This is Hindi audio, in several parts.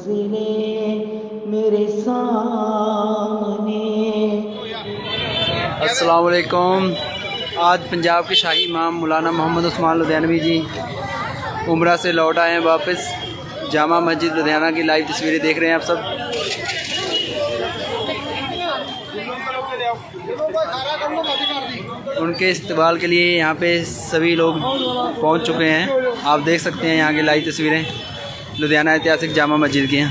मंजिलें मेरे सामने। अस्सलाम वालेकुम। आज पंजाब के शाही इमाम मौलाना मोहम्मद उस्मान लुधियानवी जी उम्रा से लौट आए हैं वापस। जामा मस्जिद लुधियाना की लाइव तस्वीरें देख रहे हैं आप सब। उनके इस्तकबाल के लिए यहाँ पे सभी लोग पहुँच चुके हैं। आप देख सकते हैं यहाँ की लाइव तस्वीरें लुधियाना ऐतिहासिक जामा मस्जिद की हैं।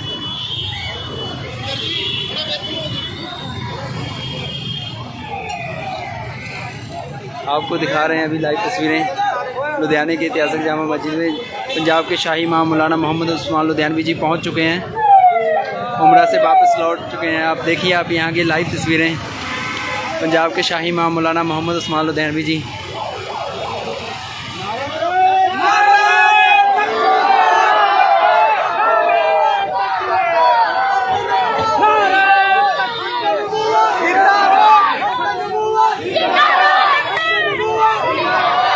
आपको दिखा रहे हैं अभी लाइव तस्वीरें लुधियाने के ऐतिहासिक जामा मस्जिद में। पंजाब के शाही इमाम मौलाना मोहम्मद उस्मान लुधियानवी जी पहुंच चुके हैं, उम्रा से वापस लौट चुके हैं। आप देखिए आप यहाँ की लाइव तस्वीरें पंजाब के शाही इमाम मौलाना मोहम्मद उस्मान लुधियानवी जी।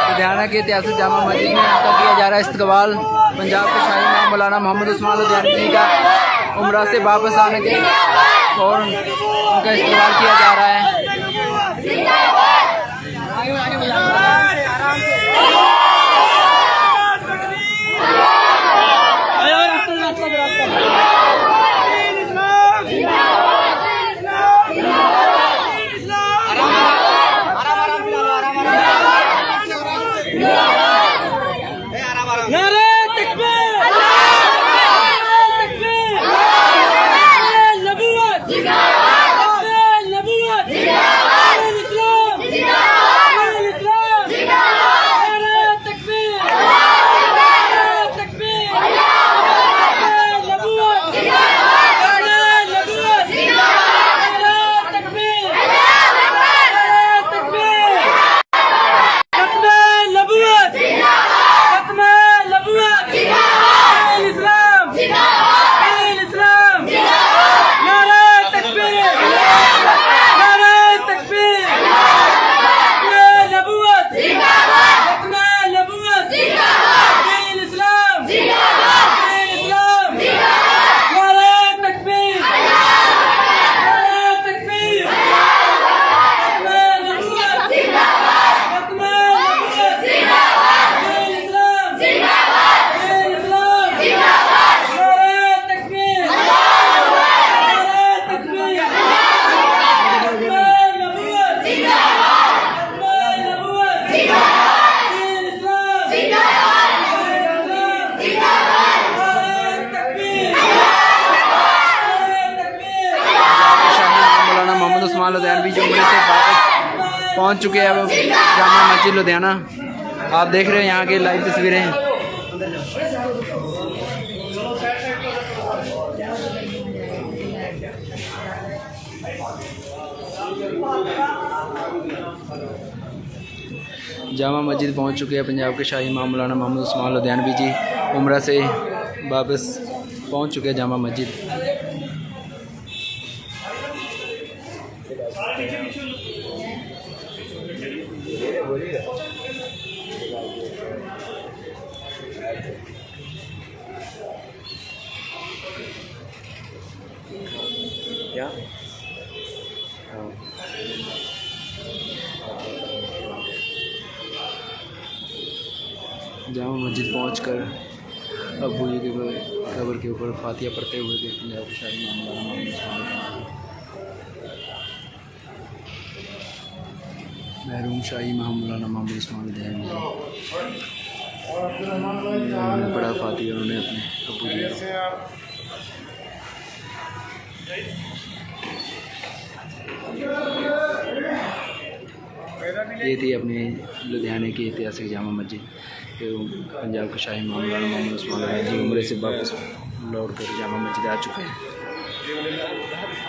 लुधियाना के ऐतिहासिक जामा मस्जिद में आपका किया जा रहा है इस्तकबाल पंजाब के शाही इमाम मौलाना मोहम्मद उस्मान लुधियानवी जी का उम्रा से वापस आने के और उनका इस्तकबाल किया जा रहा है। लुधियानवी जी उम्र से वापस पहुंच चुके हैं अब जामा मस्जिद लुधियाना। आप देख रहे हैं यहाँ की लाइव तस्वीरें। जामा मस्जिद पहुंच चुके हैं पंजाब के शाही इमाम मौलाना मोहम्मद उस्मान लुधियानवी जी उम्र से वापस पहुंच चुके हैं जामा मस्जिद। क्या जामा मस्जिद पहुंचकर अबू जी के कब्र के ऊपर फातिहा पढ़ते हुए थे पंजाब के शाही इमाम मौलाना मोहम्मद उस्मान महरूम शाही इमाम मौलाना मोहम्मद उस्मान लुधियानवी उन्होंने पढ़ा फातिहा उन्होंने अपने अबू जी ये थी अपने लुधियाने की ऐतिहासिक जामा मस्जिद। पंजाब के शाही इमाम मौलाना मोहम्मद उस्मान लुधियानवी उम्रे से वापस लौट कर जामा मस्जिद आ चुके हैं।